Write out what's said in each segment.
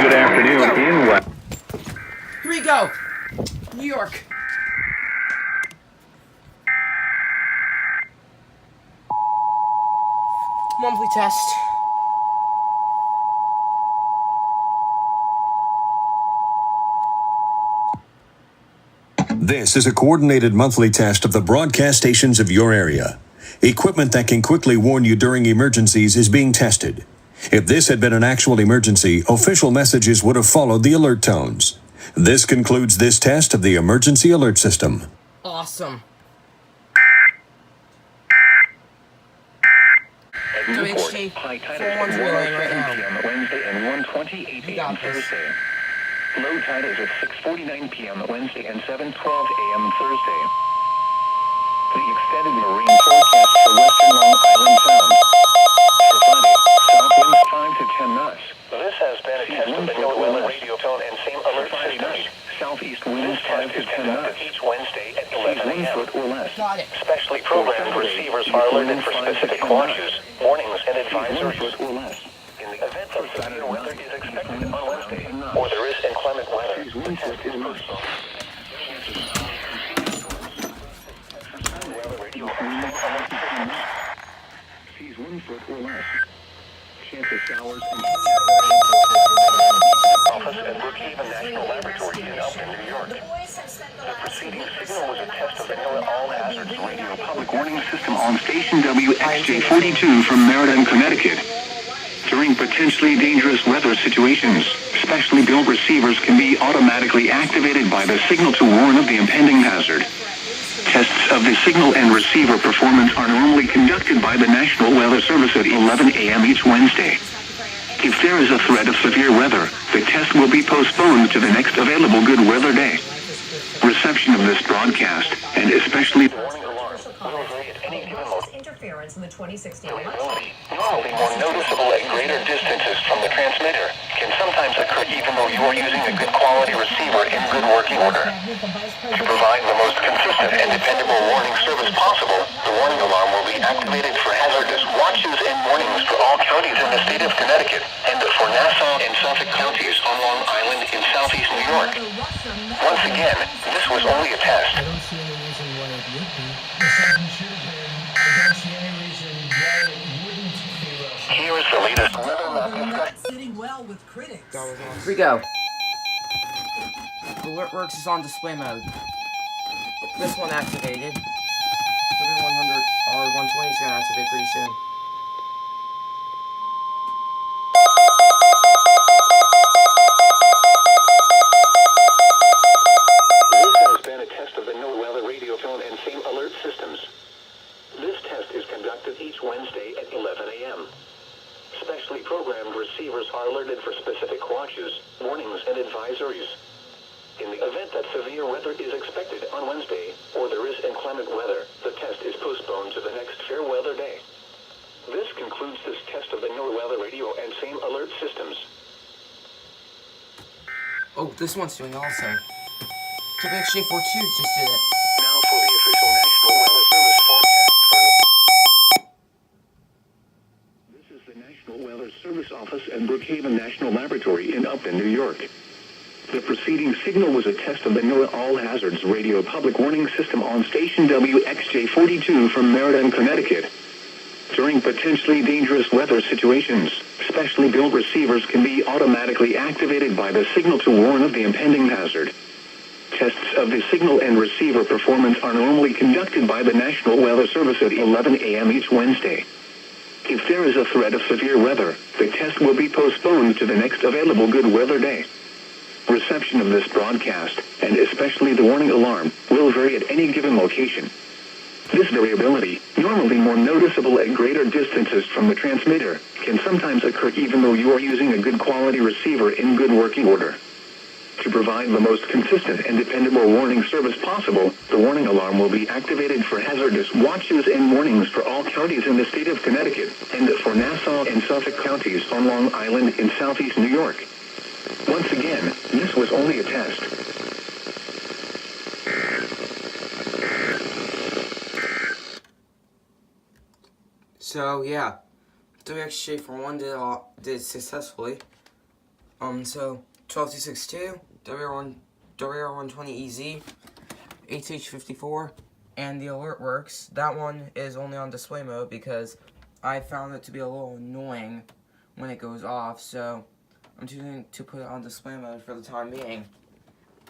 good afternoon in West. Here we go. New York. Monthly test. This is a coordinated monthly test of the broadcast stations of your area. Equipment that can quickly warn you during emergencies is being tested. If this had been an actual emergency, official messages would have followed the alert tones. This concludes this test of the emergency alert system. Awesome. WHG, high tide is at 1:07 p.m. Wednesday and 1:28 a.m. Thursday. Low tide is at 6:49 p.m. Wednesday and 7:12 a.m. Thursday. The extended marine forecast for western Long Island Sound. For Friday, south winds 5 to 10 knots. This has been a test of the NOAA radio tone and same alert systems. Southeast winds 5 to 10 knots. Each Wednesday at 11 a.m. 1 foot or less. Got it. Specially programmed receivers are alerted for specific watches, warnings, and advisories. 1 foot or less. In the event of severe weather is expected on Wednesday, or there is inclement weather, the test is postponed. Weather radio sees 1 foot or less. Chance of showers office at Brookhaven National Laboratory in Upton, New York. The preceding signal was a test of the NOAA All Hazards Radio Public Warning System on station WXJ42 from Meriden, Connecticut. During potentially dangerous weather situations, specially built receivers can be automatically activated by the signal to warn of the impending hazard. Tests of the signal and receiver performance are normally conducted by the National Weather Service at 11 a.m. each Wednesday. If there is a threat of severe weather, the test will be postponed to the next available good weather day. Reception of this broadcast, and especially the warning alarm, will vary at any given interference in the 2016 election. Normally more noticeable at greater distances from the transmitter, can sometimes occur even though you are using a good quality receiver in good working order. To provide the most consistent and dependable warning service possible, the warning alarm will be activated for hazardous watches and warnings for all counties in the state of Connecticut, and for Nassau and Suffolk counties on Long Island in southeast New York. Once again, this was only a test. I don't see any reason why it would be. The second should have been. I don't see any reason why it wouldn't be. Here is the latest weather map discussion. Sitting well with critics. Here we go. Alert works is on display mode. This one activated. W100 or 120 is gonna activate pretty soon. This has been a test of the NOAA radio tone and same alert systems. This test is conducted each Wednesday at 11 a.m. Specially programmed receivers are alerted for specific watches, warnings, and advisories. In the event that severe weather is expected on Wednesday, or there is inclement weather, the test is postponed to the next fair weather day. This concludes this test of the NOAA radio and same alert systems. Oh, this one's doing also. WXJ42 just did it. Now for the official National Weather Service forecast. This is the National Weather Service Office at Brookhaven National Laboratory in Upton, New York. The preceding signal was a test of the NOAA All Hazards Radio Public Warning System on station WXJ42 from Meriden, Connecticut. During potentially dangerous weather situations, specially built receivers can be automatically activated by the signal to warn of the impending hazard. Tests of the signal and receiver performance are normally conducted by the National Weather Service at 11 a.m. each Wednesday. If there is a threat of severe weather, the test will be postponed to the next available good weather day. Reception of this broadcast, and especially the warning alarm, will vary at any given location. This variability, normally more noticeable at greater distances from the transmitter, can sometimes occur even though you are using a good quality receiver in good working order. To provide the most consistent and dependable warning service possible, the warning alarm will be activated for hazardous watches and warnings for all counties in the state of Connecticut, and for Nassau and Suffolk counties on Long Island in southeast New York. Once again, this was only a test. So yeah, WXJ41 did successfully. So 12262, WR120EZ, HH54, and the alert works. That one is only on display mode because I found it to be a little annoying when it goes off, so I'm choosing to put it on display mode for the time being.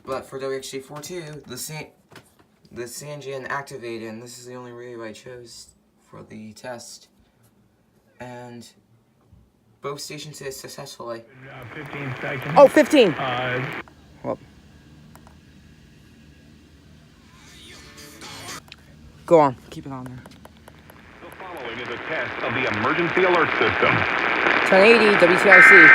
But for WHG42, the Sanjian activated, and this is the only relay I chose for the test. And both stations did successfully. 15 seconds. Oh, 15! Well. Go on, keep it on there. The following is a test of the emergency alert system. 1080 WTIC.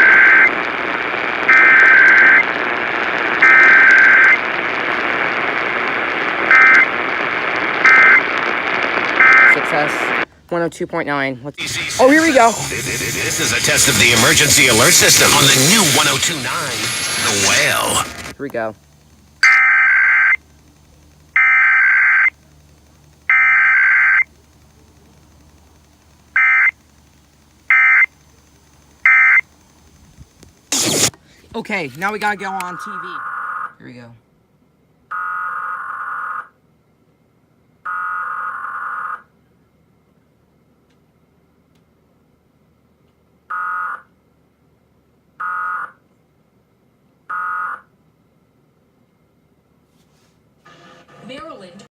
Success. 102.9. Oh, here we go. This is a test of the emergency alert system on the new 1029, The Whale. Here we go. Okay, now we gotta go on TV. Here we go. Maryland